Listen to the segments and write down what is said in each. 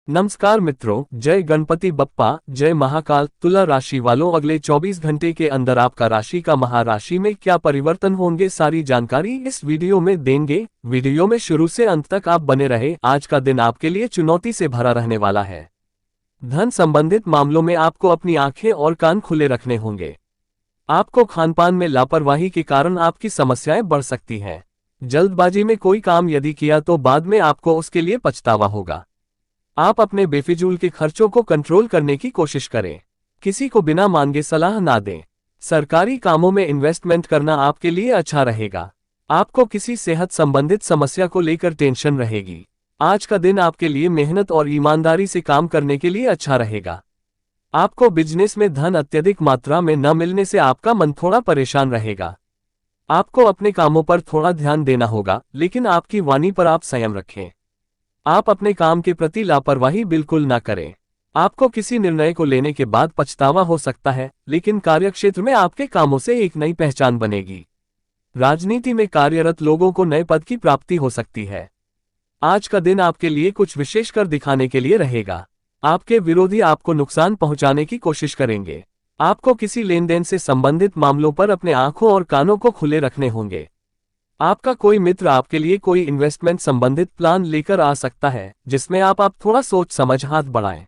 नमस्कार मित्रों, जय गणपति बप्पा, जय महाकाल। तुला राशि वालों, अगले 24 घंटे के अंदर आपका राशि का महाराशि में क्या परिवर्तन होंगे, सारी जानकारी इस वीडियो में देंगे। वीडियो में शुरू से अंत तक आप बने रहे। आज का दिन आपके लिए चुनौती से भरा रहने वाला है। धन संबंधित मामलों में आपको अपनी आंखें और कान खुले रखने होंगे। आपको खानपान में लापरवाही के कारण आपकी समस्याएं बढ़ सकती हैं। जल्दबाजी में कोई काम यदि किया तो बाद में आपको उसके लिए पछतावा होगा। आप अपने बेफिजूल के खर्चों को कंट्रोल करने की कोशिश करें। किसी को बिना मांगे सलाह ना दें। सरकारी कामों में इन्वेस्टमेंट करना आपके लिए अच्छा रहेगा। आपको किसी सेहत संबंधित समस्या को लेकर टेंशन रहेगी। आज का दिन आपके लिए मेहनत और ईमानदारी से काम करने के लिए अच्छा रहेगा। आपको बिजनेस में धन अत्यधिक मात्रा में न मिलने से आपका मन थोड़ा परेशान रहेगा। आपको अपने कामों पर थोड़ा ध्यान देना होगा, लेकिन आपकी वाणी पर आप संयम रखें। आप अपने काम के प्रति लापरवाही बिल्कुल ना करें। आपको किसी निर्णय को लेने के बाद पछतावा हो सकता है, लेकिन कार्यक्षेत्र में आपके कामों से एक नई पहचान बनेगी। राजनीति में कार्यरत लोगों को नए पद की प्राप्ति हो सकती है। आज का दिन आपके लिए कुछ विशेष कर दिखाने के लिए रहेगा। आपके विरोधी आपको नुकसान पहुंचाने की कोशिश करेंगे। आपको किसी लेन देन से संबंधित मामलों पर अपने आंखों और कानों को खुले रखने होंगे। आपका कोई मित्र आपके लिए कोई इन्वेस्टमेंट संबंधित प्लान लेकर आ सकता है, जिसमें आप थोड़ा सोच समझ हाथ बढ़ाएं।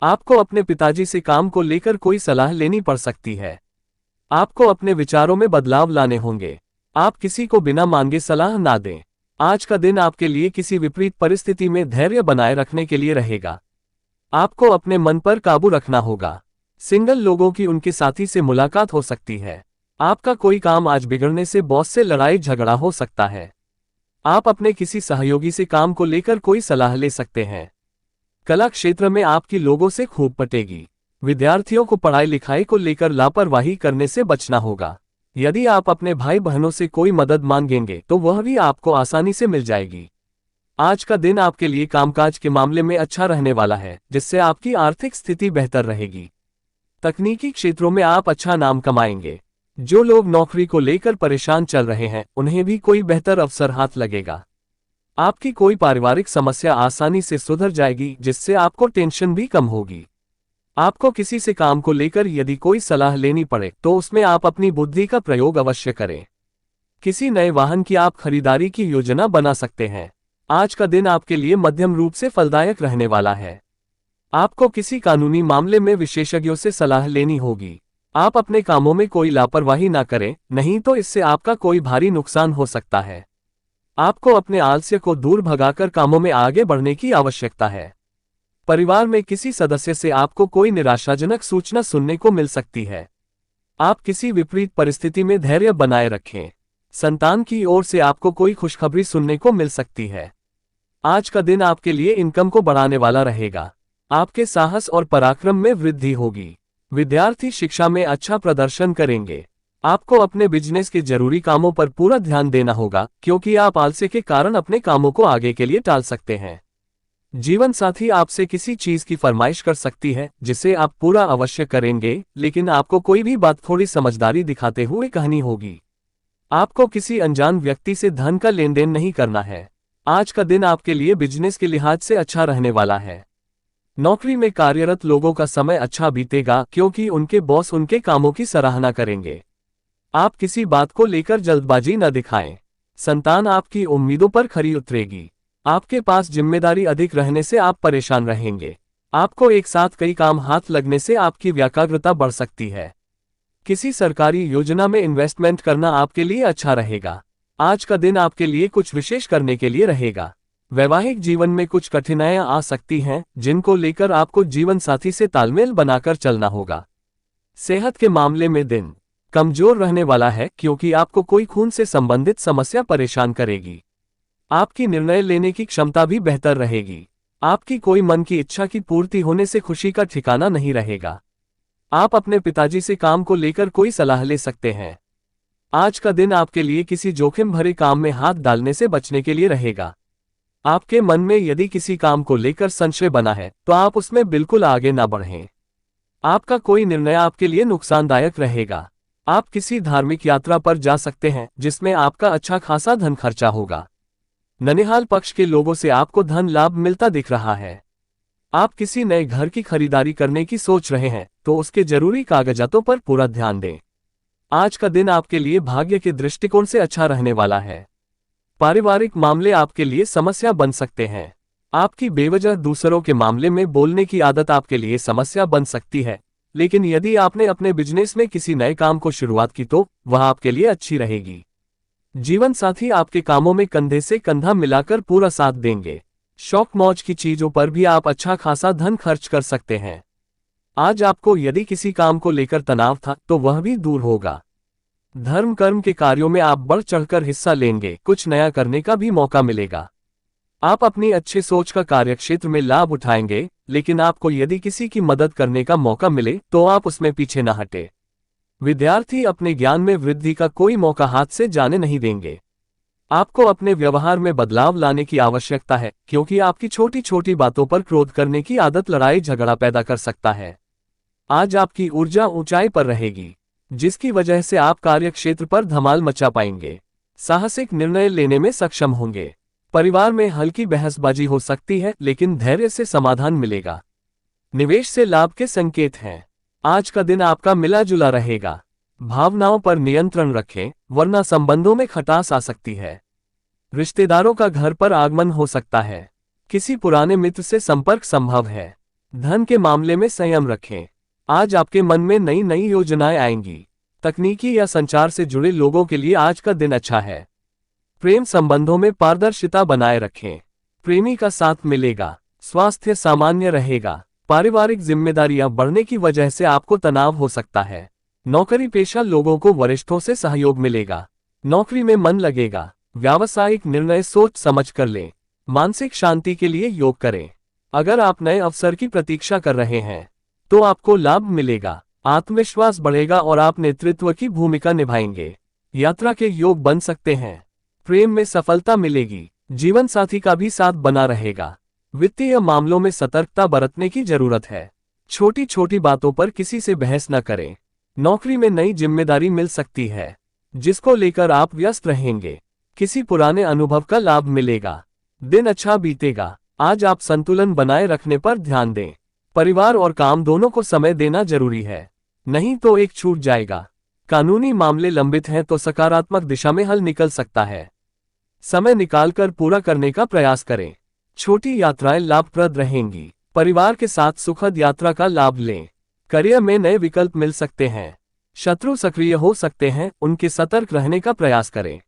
आपको अपने पिताजी से काम को लेकर कोई सलाह लेनी पड़ सकती है। आपको अपने विचारों में बदलाव लाने होंगे। आप किसी को बिना मांगे सलाह ना दें। आज का दिन आपके लिए किसी विपरीत परिस्थिति में धैर्य बनाए रखने के लिए रहेगा। आपको अपने मन पर काबू रखना होगा। सिंगल लोगों की उनके साथी से मुलाकात हो सकती है। आपका कोई काम आज बिगड़ने से बॉस से लड़ाई झगड़ा हो सकता है। आप अपने किसी सहयोगी से काम को लेकर कोई सलाह ले सकते हैं। कला क्षेत्र में आपकी लोगों से खूब पटेगी। विद्यार्थियों को पढ़ाई लिखाई को लेकर लापरवाही करने से बचना होगा। यदि आप अपने भाई बहनों से कोई मदद मांगेंगे तो वह भी आपको आसानी से मिल जाएगी। आज का दिन आपके लिए कामकाज के मामले में अच्छा रहने वाला है, जिससे आपकी आर्थिक स्थिति बेहतर रहेगी। तकनीकी क्षेत्रों में आप अच्छा नाम कमाएंगे। जो लोग नौकरी को लेकर परेशान चल रहे हैं, उन्हें भी कोई बेहतर अवसर हाथ लगेगा। आपकी कोई पारिवारिक समस्या आसानी से सुधर जाएगी, जिससे आपको टेंशन भी कम होगी। आपको किसी से काम को लेकर यदि कोई सलाह लेनी पड़े तो उसमें आप अपनी बुद्धि का प्रयोग अवश्य करें। किसी नए वाहन की आप खरीदारी की योजना बना सकते हैं। आज का दिन आपके लिए मध्यम रूप से फलदायक रहने वाला है। आपको किसी कानूनी मामले में विशेषज्ञों से सलाह लेनी होगी। आप अपने कामों में कोई लापरवाही ना करें, नहीं तो इससे आपका कोई भारी नुकसान हो सकता है। आपको अपने आलस्य को दूर भगाकर कामों में आगे बढ़ने की आवश्यकता है। परिवार में किसी सदस्य से आपको कोई निराशाजनक सूचना सुनने को मिल सकती है। आप किसी विपरीत परिस्थिति में धैर्य बनाए रखें। संतान की ओर से आपको कोई खुशखबरी सुनने को मिल सकती है। आज का दिन आपके लिए इनकम को बढ़ाने वाला रहेगा। आपके साहस और पराक्रम में वृद्धि होगी। विद्यार्थी शिक्षा में अच्छा प्रदर्शन करेंगे। आपको अपने बिजनेस के जरूरी कामों पर पूरा ध्यान देना होगा, क्योंकि आप आलस्य के कारण अपने कामों को आगे के लिए टाल सकते हैं। जीवन साथी आपसे किसी चीज की फरमाइश कर सकती है, जिसे आप पूरा अवश्य करेंगे, लेकिन आपको कोई भी बात थोड़ी समझदारी दिखाते हुए कहनी होगी। आपको किसी अनजान व्यक्ति से धन का लेन देन नहीं करना है। आज का दिन आपके लिए बिजनेस के लिहाज से अच्छा रहने वाला है। नौकरी में कार्यरत लोगों का समय अच्छा बीतेगा, क्योंकि उनके बॉस उनके कामों की सराहना करेंगे। आप किसी बात को लेकर जल्दबाजी न दिखाएं। संतान आपकी उम्मीदों पर खरी उतरेगी। आपके पास जिम्मेदारी अधिक रहने से आप परेशान रहेंगे। आपको एक साथ कई काम हाथ लगने से आपकी व्याकुलता बढ़ सकती है। किसी सरकारी योजना में इन्वेस्टमेंट करना आपके लिए अच्छा रहेगा। आज का दिन आपके लिए कुछ विशेष करने के लिए रहेगा। वैवाहिक जीवन में कुछ कठिनाइयां आ सकती हैं, जिनको लेकर आपको जीवन साथी से तालमेल बनाकर चलना होगा। सेहत के मामले में दिन कमजोर रहने वाला है, क्योंकि आपको कोई खून से संबंधित समस्या परेशान करेगी। आपकी निर्णय लेने की क्षमता भी बेहतर रहेगी। आपकी कोई मन की इच्छा की पूर्ति होने से खुशी का ठिकाना नहीं रहेगा। आप अपने पिताजी से काम को लेकर कोई सलाह ले सकते हैं। आज का दिन आपके लिए किसी जोखिम भरे काम में हाथ डालने से बचने के लिए रहेगा। आपके मन में यदि किसी काम को लेकर संशय बना है तो आप उसमें बिल्कुल आगे ना बढ़ें। आपका कोई निर्णय आपके लिए नुकसानदायक रहेगा। आप किसी धार्मिक यात्रा पर जा सकते हैं, जिसमें आपका अच्छा खासा धन खर्चा होगा। ननिहाल पक्ष के लोगों से आपको धन लाभ मिलता दिख रहा है। आप किसी नए घर की खरीदारी करने की सोच रहे हैं तो उसके जरूरी कागजातों पर पूरा ध्यान दें। आज का दिन आपके लिए भाग्य के दृष्टिकोण से अच्छा रहने वाला है। पारिवारिक मामले आपके लिए समस्या बन सकते हैं। आपकी बेवजह दूसरों के मामले में बोलने की आदत आपके लिए समस्या बन सकती है, लेकिन यदि आपने अपने बिजनेस में किसी नए काम को शुरुआत की तो वह आपके लिए अच्छी रहेगी। जीवन साथी आपके कामों में कंधे से कंधा मिलाकर पूरा साथ देंगे। शौक मौज की चीजों पर भी आप अच्छा खासा धन खर्च कर सकते हैं। आज आपको यदि किसी काम को लेकर तनाव था तो वह भी दूर होगा। धर्म कर्म के कार्यों में आप बढ़ चढ़कर हिस्सा लेंगे, कुछ नया करने का भी मौका मिलेगा। आप अपनी अच्छी सोच का कार्यक्षेत्र में लाभ उठाएंगे, लेकिन आपको यदि किसी की मदद करने का मौका मिले तो आप उसमें पीछे न हटे। विद्यार्थी अपने ज्ञान में वृद्धि का कोई मौका हाथ से जाने नहीं देंगे। आपको अपने व्यवहार में बदलाव लाने की आवश्यकता है, क्योंकि आपकी छोटी छोटी बातों पर क्रोध करने की आदत लड़ाई झगड़ा पैदा कर सकता है। आज आपकी ऊर्जा ऊंचाई पर रहेगी, जिसकी वजह से आप कार्यक्षेत्र पर धमाल मचा पाएंगे। साहसिक निर्णय लेने में सक्षम होंगे। परिवार में हल्की बहसबाजी हो सकती है, लेकिन धैर्य से समाधान मिलेगा। निवेश से लाभ के संकेत हैं। आज का दिन आपका मिला जुला रहेगा। भावनाओं पर नियंत्रण रखें, वरना संबंधों में खटास आ सकती है। रिश्तेदारों का घर पर आगमन हो सकता है। किसी पुराने मित्र से संपर्क संभव है। धन के मामले में संयम रखें। आज आपके मन में नई नई योजनाएं आएंगी। तकनीकी या संचार से जुड़े लोगों के लिए आज का दिन अच्छा है। प्रेम संबंधों में पारदर्शिता बनाए रखें। प्रेमी का साथ मिलेगा। स्वास्थ्य सामान्य रहेगा। पारिवारिक जिम्मेदारियां बढ़ने की वजह से आपको तनाव हो सकता है। नौकरी पेशा लोगों को वरिष्ठों से सहयोग मिलेगा। नौकरी में मन लगेगा। व्यावसायिक निर्णय सोच समझ कर लें। मानसिक शांति के लिए योग करें। अगर आप नए अवसर की प्रतीक्षा कर रहे हैं तो आपको लाभ मिलेगा। आत्मविश्वास बढ़ेगा और आप नेतृत्व की भूमिका निभाएंगे। यात्रा के योग बन सकते हैं। प्रेम में सफलता मिलेगी। जीवन साथी का भी साथ बना रहेगा। वित्तीय मामलों में सतर्कता बरतने की जरूरत है। छोटी छोटी बातों पर किसी से बहस न करें। नौकरी में नई जिम्मेदारी मिल सकती है, जिसको लेकर आप व्यस्त रहेंगे। किसी पुराने अनुभव का लाभ मिलेगा। दिन अच्छा बीतेगा। आज आप संतुलन बनाए रखने पर ध्यान दें। परिवार और काम दोनों को समय देना जरूरी है, नहीं तो एक छूट जाएगा। कानूनी मामले लंबित हैं तो सकारात्मक दिशा में हल निकल सकता है। समय निकालकर पूरा करने का प्रयास करें। छोटी यात्राएं लाभप्रद रहेंगी। परिवार के साथ सुखद यात्रा का लाभ लें। करियर में नए विकल्प मिल सकते हैं। शत्रु सक्रिय हो सकते हैं, उनके सतर्क रहने का प्रयास करें।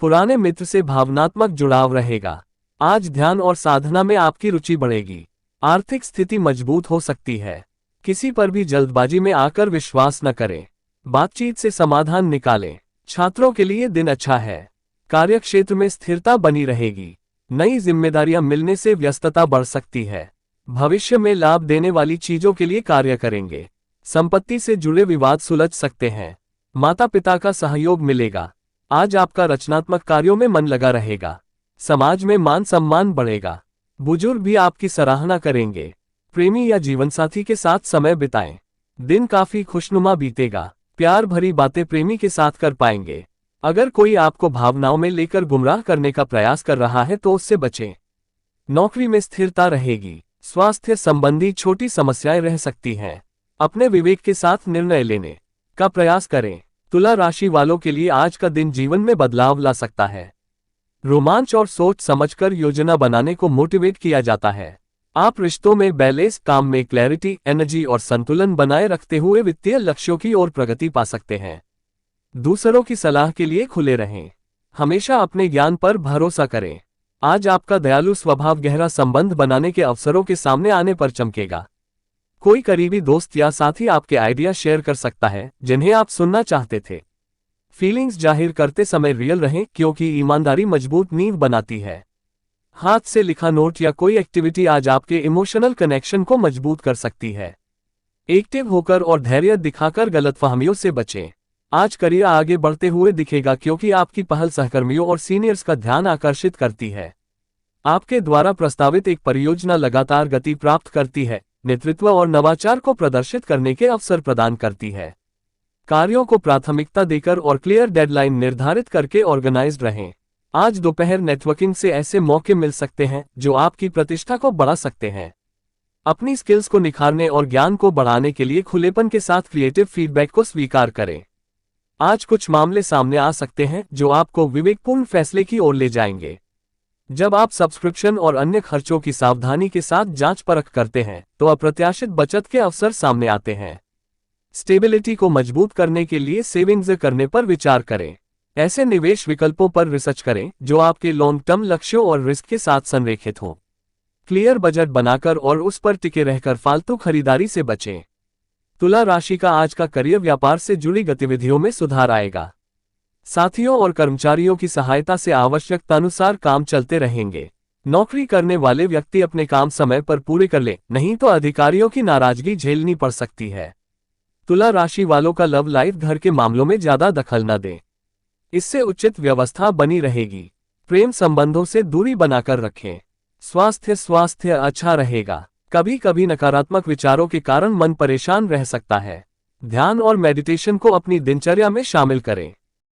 पुराने मित्र से भावनात्मक जुड़ाव रहेगा। आज ध्यान और साधना में आपकी रुचि बढ़ेगी। आर्थिक स्थिति मजबूत हो सकती है। किसी पर भी जल्दबाजी में आकर विश्वास न करें। बातचीत से समाधान निकालें। छात्रों के लिए दिन अच्छा है। कार्यक्षेत्र में स्थिरता बनी रहेगी। नई जिम्मेदारियां मिलने से व्यस्तता बढ़ सकती है। भविष्य में लाभ देने वाली चीजों के लिए कार्य करेंगे। संपत्ति से जुड़े विवाद सुलझ सकते हैं। माता पिता का सहयोग मिलेगा। आज आपका रचनात्मक कार्यों में मन लगा रहेगा। समाज में मान सम्मान बढ़ेगा। बुजुर्ग भी आपकी सराहना करेंगे। प्रेमी या जीवनसाथी के साथ समय बिताएं। दिन काफी खुशनुमा बीतेगा। प्यार भरी बातें प्रेमी के साथ कर पाएंगे। अगर कोई आपको भावनाओं में लेकर गुमराह करने का प्रयास कर रहा है तो उससे बचें। नौकरी में स्थिरता रहेगी। स्वास्थ्य संबंधी छोटी समस्याएं रह सकती हैं। अपने विवेक के साथ निर्णय लेने का प्रयास करें। तुला राशि वालों के लिए आज का दिन जीवन में बदलाव ला सकता है। रोमांच और सोच समझकर योजना बनाने को मोटिवेट किया जाता है। आप रिश्तों में बैलेंस, काम में क्लैरिटी, एनर्जी और संतुलन बनाए रखते हुए वित्तीय लक्ष्यों की ओर प्रगति पा सकते हैं। दूसरों की सलाह के लिए खुले रहें। हमेशा अपने ज्ञान पर भरोसा करें। आज आपका दयालु स्वभाव गहरा संबंध बनाने के अवसरों के सामने आने पर चमकेगा। कोई करीबी दोस्त या साथी आपके आइडिया शेयर कर सकता है जिन्हें आप सुनना चाहते थे। फीलिंग्स जाहिर करते समय रियल रहें, क्योंकि ईमानदारी मजबूत नींव बनाती है। हाथ से लिखा नोट या कोई एक्टिविटी आज आपके इमोशनल कनेक्शन को मजबूत कर सकती है। एक्टिव होकर और धैर्य दिखाकर गलतफहमियों से बचें। आज करियर आगे बढ़ते हुए दिखेगा, क्योंकि आपकी पहल सहकर्मियों और सीनियर्स का ध्यान आकर्षित करती है। आपके द्वारा प्रस्तावित एक परियोजना लगातार गति प्राप्त करती है, नेतृत्व और नवाचार को प्रदर्शित करने के अवसर प्रदान करती है। कार्यों को प्राथमिकता देकर और क्लियर डेडलाइन निर्धारित करके ऑर्गेनाइज्ड रहें। आज दोपहर नेटवर्किंग से ऐसे मौके मिल सकते हैं जो आपकी प्रतिष्ठा को बढ़ा सकते हैं। अपनी स्किल्स को निखारने और ज्ञान को बढ़ाने के लिए खुलेपन के साथ क्रिएटिव फीडबैक को स्वीकार करें। आज कुछ मामले सामने आ सकते हैं जो आपको विवेकपूर्ण फैसले की ओर ले जाएंगे। जब आप सब्सक्रिप्शन और अन्य खर्चों की सावधानी के साथ जांच परख करते हैं तो अप्रत्याशित बचत के अवसर सामने आते हैं। स्टेबिलिटी को मजबूत करने के लिए सेविंग्स करने पर विचार करें। ऐसे निवेश विकल्पों पर रिसर्च करें जो आपके लॉन्ग टर्म लक्ष्यों और रिस्क के साथ संरेखित हों। क्लियर बजट बनाकर और उस पर टिके रहकर फालतू खरीदारी से बचें। तुला राशि का आज का करियर व्यापार से जुड़ी गतिविधियों में सुधार आएगा। साथियों और कर्मचारियों की सहायता से आवश्यकतानुसार काम चलते रहेंगे। नौकरी करने वाले व्यक्ति अपने काम समय पर पूरे कर लें, नहीं तो अधिकारियों की नाराजगी झेलनी पड़ सकती है। तुला राशि वालों का लव लाइफ घर के मामलों में ज्यादा दखल न दें, इससे उचित व्यवस्था बनी रहेगी। प्रेम संबंधों से दूरी बनाकर रखें। स्वास्थ्य अच्छा रहेगा। कभी कभी नकारात्मक विचारों के कारण मन परेशान रह सकता है। ध्यान और मेडिटेशन को अपनी दिनचर्या में शामिल करें।